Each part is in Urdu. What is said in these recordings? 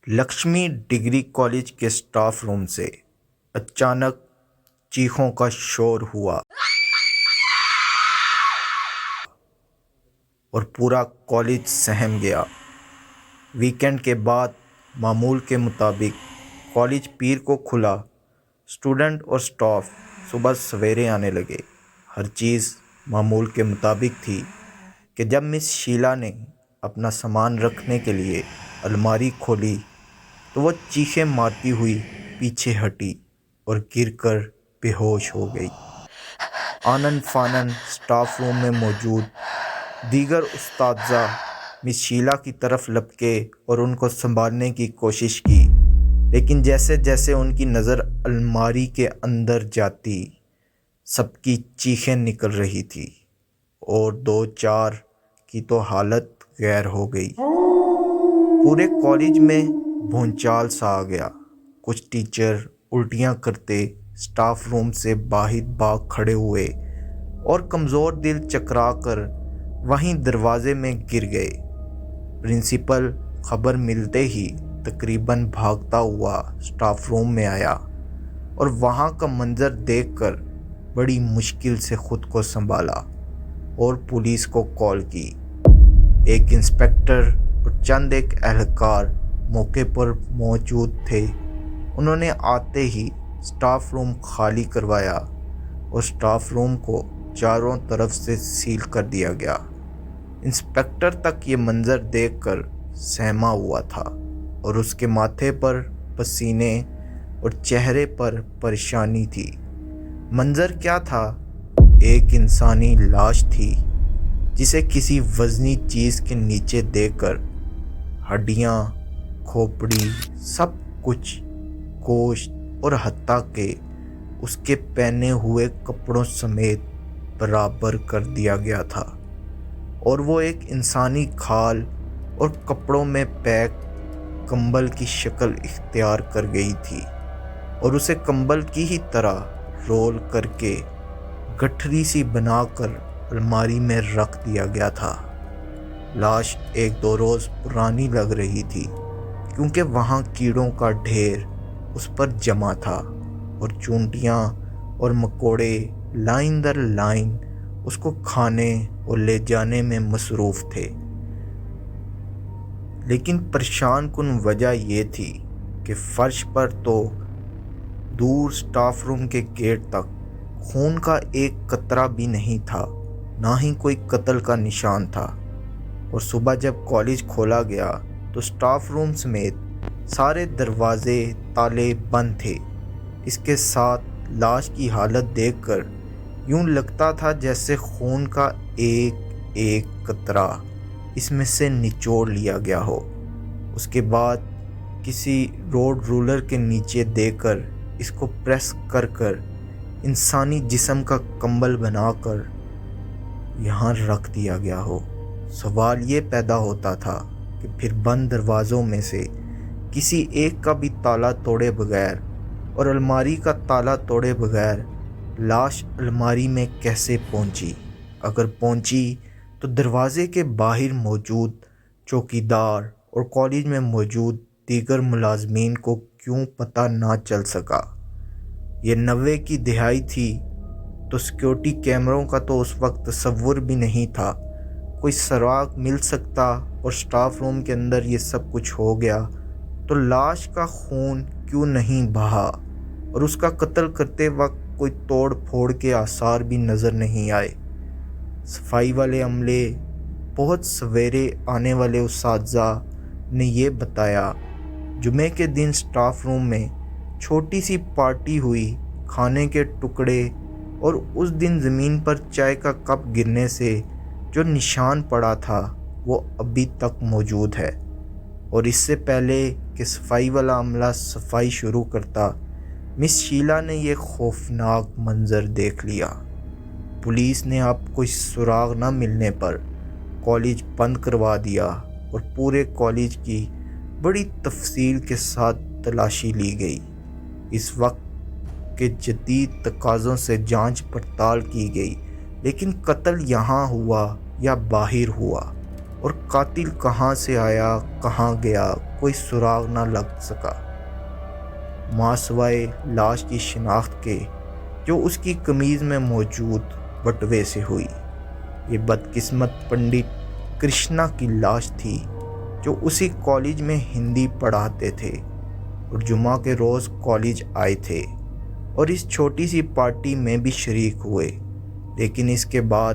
لکشمی ڈگری کالج کے اسٹاف روم سے اچانک چیخوں کا شور ہوا اور پورا کالج سہم گیا۔ ویکنڈ کے بعد معمول کے مطابق کالج پیر کو کھلا۔ اسٹوڈنٹ اور اسٹاف صبح سویرے آنے لگے۔ ہر چیز معمول کے مطابق تھی کہ جب مس شیلا نے اپنا سامان رکھنے کے لیے الماری کھولی تو وہ چیخیں مارتی ہوئی پیچھے ہٹی اور گر کر بے ہوش ہو گئی۔ آنن فانن اسٹاف روم میں موجود دیگر اساتذہ مس شیلا کی طرف لپکے اور ان کو سنبھالنے کی کوشش کی، لیکن جیسے جیسے ان کی نظر الماری کے اندر جاتی سب کی چیخیں نکل رہی تھی اور دو چار کی تو حالت غیر ہو گئی۔ پورے کالج میں بھونچال سا آ گیا۔ کچھ ٹیچر الٹیاں کرتے اسٹاف روم سے باہر بھاگ کھڑے ہوئے اور کمزور دل چکرا کر وہیں دروازے میں گر گئے۔ پرنسپل خبر ملتے ہی تقریباً بھاگتا ہوا اسٹاف روم میں آیا اور وہاں کا منظر دیکھ کر بڑی مشکل سے خود کو سنبھالا اور پولیس کو کال کی۔ ایک انسپکٹر اور چند ایک اہلکار موقع پر موجود تھے۔ انہوں نے آتے ہی اسٹاف روم خالی کروایا اور اسٹاف روم کو چاروں طرف سے سیل کر دیا گیا۔ انسپکٹر تک یہ منظر دیکھ کر سہما ہوا تھا اور اس کے ماتھے پر پسینے اور چہرے پر پریشانی تھی۔ منظر کیا تھا؟ ایک انسانی لاش تھی جسے کسی وزنی چیز کے نیچے دیکھ کر ہڈیاں، کھوپڑی، سب کچھ، گوشت اور حتیٰ کہ اس کے پہنے ہوئے کپڑوں سمیت برابر کر دیا گیا تھا، اور وہ ایک انسانی کھال اور کپڑوں میں پیک کمبل کی شکل اختیار کر گئی تھی اور اسے کمبل کی ہی طرح رول کر کے گٹھری سی بنا کر الماری میں رکھ دیا گیا تھا۔ لاش ایک دو روز پرانی لگ رہی تھی کیونکہ وہاں کیڑوں کا ڈھیر اس پر جمع تھا اور چونٹیاں اور مکوڑے لائن در لائن اس کو کھانے اور لے جانے میں مصروف تھے۔ لیکن پریشان کن وجہ یہ تھی کہ فرش پر تو دور اسٹاف روم کے گیٹ تک خون کا ایک قطرہ بھی نہیں تھا، نہ ہی کوئی قتل کا نشان تھا، اور صبح جب کالج کھولا گیا تو اسٹاف روم سمیت سارے دروازے تالے بند تھے۔ اس کے ساتھ لاش کی حالت دیکھ کر یوں لگتا تھا جیسے خون کا ایک ایک قطرہ اس میں سے نچوڑ لیا گیا ہو۔ اس کے بعد کسی روڈ رولر کے نیچے دے کر اس کو پریس کر کر انسانی جسم کا کمبل بنا کر یہاں رکھ دیا گیا ہو۔ سوال یہ پیدا ہوتا تھا کہ پھر بند دروازوں میں سے کسی ایک کا بھی تالا توڑے بغیر اور الماری کا تالا توڑے بغیر لاش الماری میں کیسے پہنچی؟ اگر پہنچی تو دروازے کے باہر موجود چوکیدار اور کالج میں موجود دیگر ملازمین کو کیوں پتہ نہ چل سکا؟ یہ 90 کی دہائی تھی تو سیکیورٹی کیمروں کا تو اس وقت تصور بھی نہیں تھا۔ کوئی سراغ مل سکتا اور اسٹاف روم کے اندر یہ سب کچھ ہو گیا تو لاش کا خون کیوں نہیں بہا اور اس کا قتل کرتے وقت کوئی توڑ پھوڑ کے آثار بھی نظر نہیں آئے؟ صفائی والے عملے، بہت سویرے آنے والے اساتذہ نے یہ بتایا۔ جمعے کے دن اسٹاف روم میں چھوٹی سی پارٹی ہوئی، کھانے کے ٹکڑے اور اس دن زمین پر چائے کا کپ گرنے سے جو نشان پڑا تھا وہ ابھی تک موجود ہے، اور اس سے پہلے کہ صفائی والا عملہ صفائی شروع کرتا مس شیلا نے یہ خوفناک منظر دیکھ لیا۔ پولیس نے اب کوئی سراغ نہ ملنے پر کالج بند کروا دیا اور پورے کالج کی بڑی تفصیل کے ساتھ تلاشی لی گئی۔ اس وقت کے جدید تقاضوں سے جانچ پڑتال کی گئی، لیکن قتل یہاں ہوا یا باہر ہوا اور قاتل کہاں سے آیا کہاں گیا کوئی سراغ نہ لگ سکا، ماں سوائے لاش کی شناخت کے جو اس کی قمیض میں موجود بٹوے سے ہوئی۔ یہ بدقسمت پنڈت کرشنا کی لاش تھی جو اسی کالج میں ہندی پڑھاتے تھے اور جمعہ کے روز کالج آئے تھے اور اس چھوٹی سی پارٹی میں بھی شریک ہوئے، لیکن اس کے بعد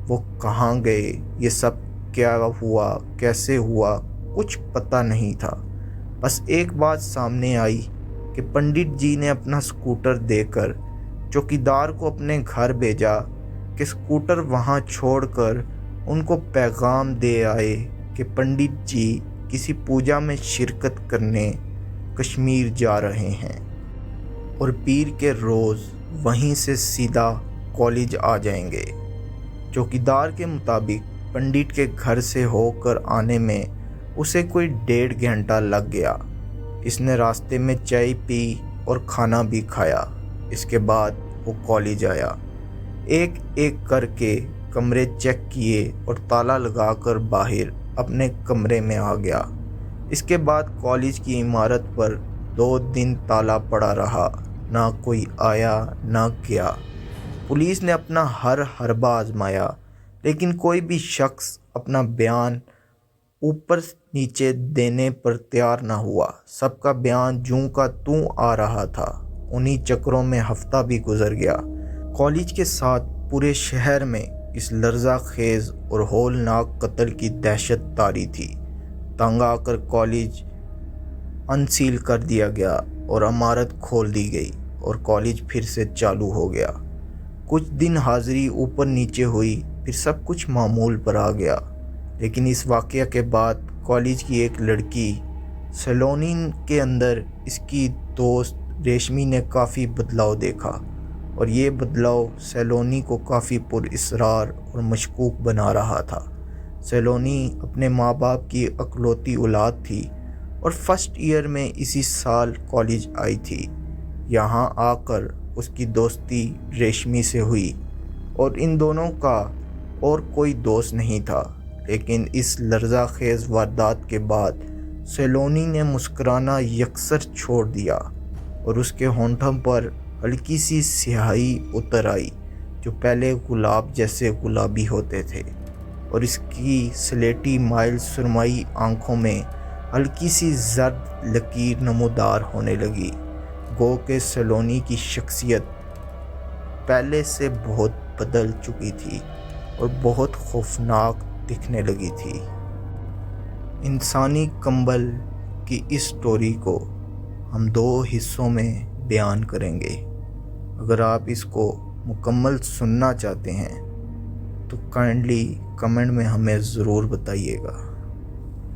وہ کہاں گئے، یہ سب کیا ہوا کیسے ہوا کچھ پتہ نہیں تھا۔ بس ایک بات سامنے آئی کہ پنڈت جی نے اپنا اسکوٹر دے کر چوکیدار کو اپنے گھر بھیجا کہ اسکوٹر وہاں چھوڑ کر ان کو پیغام دے آئے کہ پنڈت جی کسی پوجا میں شرکت کرنے کشمیر جا رہے ہیں اور پیر کے روز وہیں سے سیدھا کالج آ جائیں گے۔ چوکیدار کے مطابق پنڈت کے گھر سے ہو کر آنے میں اسے کوئی 1.5 گھنٹہ لگ گیا۔ اس نے راستے میں چائے پی اور کھانا بھی کھایا۔ اس کے بعد وہ کالج آیا، ایک ایک کر کے کمرے چیک کیے اور تالا لگا کر باہر اپنے کمرے میں آ گیا۔ اس کے بعد کالج کی عمارت پر 2 دن تالا پڑا رہا، نہ کوئی آیا نہ گیا۔ پولیس نے اپنا ہر حربہ آزمایا لیکن کوئی بھی شخص اپنا بیان اوپر نیچے دینے پر تیار نہ ہوا۔ سب کا بیان جوں کا توں آ رہا تھا۔ انہی چکروں میں ہفتہ بھی گزر گیا۔ کالج کے ساتھ پورے شہر میں اس لرزہ خیز اور ہولناک قتل کی دہشت طاری تھی۔ تنگ آ کر کالج انسیل کر دیا گیا اور عمارت کھول دی گئی اور کالج پھر سے چالو ہو گیا۔ کچھ دن حاضری اوپر نیچے ہوئی، پھر سب کچھ معمول پر آ گیا۔ لیکن اس واقعہ کے بعد کالج کی ایک لڑکی سیلونی کے اندر اس کی دوست ریشمی نے کافی بدلاؤ دیکھا اور یہ بدلاؤ سیلونی کو کافی پر اصرار اور مشکوک بنا رہا تھا۔ سیلونی اپنے ماں باپ کی اکلوتی اولاد تھی اور فرسٹ ایئر میں اسی سال کالج آئی تھی۔ یہاں آ کر اس کی دوستی ریشمی سے ہوئی اور ان دونوں کا اور کوئی دوست نہیں تھا۔ لیکن اس لرزہ خیز واردات کے بعد سیلونی نے مسکرانا یکسر چھوڑ دیا اور اس کے ہونٹوں پر ہلکی سی سیاہی اتر آئی جو پہلے گلاب جیسے گلابی ہوتے تھے، اور اس کی سلیٹی مائل سرمائی آنکھوں میں ہلکی سی زرد لکیر نمودار ہونے لگی، گو کہ سیلونی کی شخصیت پہلے سے بہت بدل چکی تھی اور بہت خوفناک دکھنے لگی تھی۔ انسانی کمبل کی اس سٹوری کو ہم 2 حصوں میں بیان کریں گے۔ اگر آپ اس کو مکمل سننا چاہتے ہیں تو کائنڈلی کمنٹ میں ہمیں ضرور بتائیے گا۔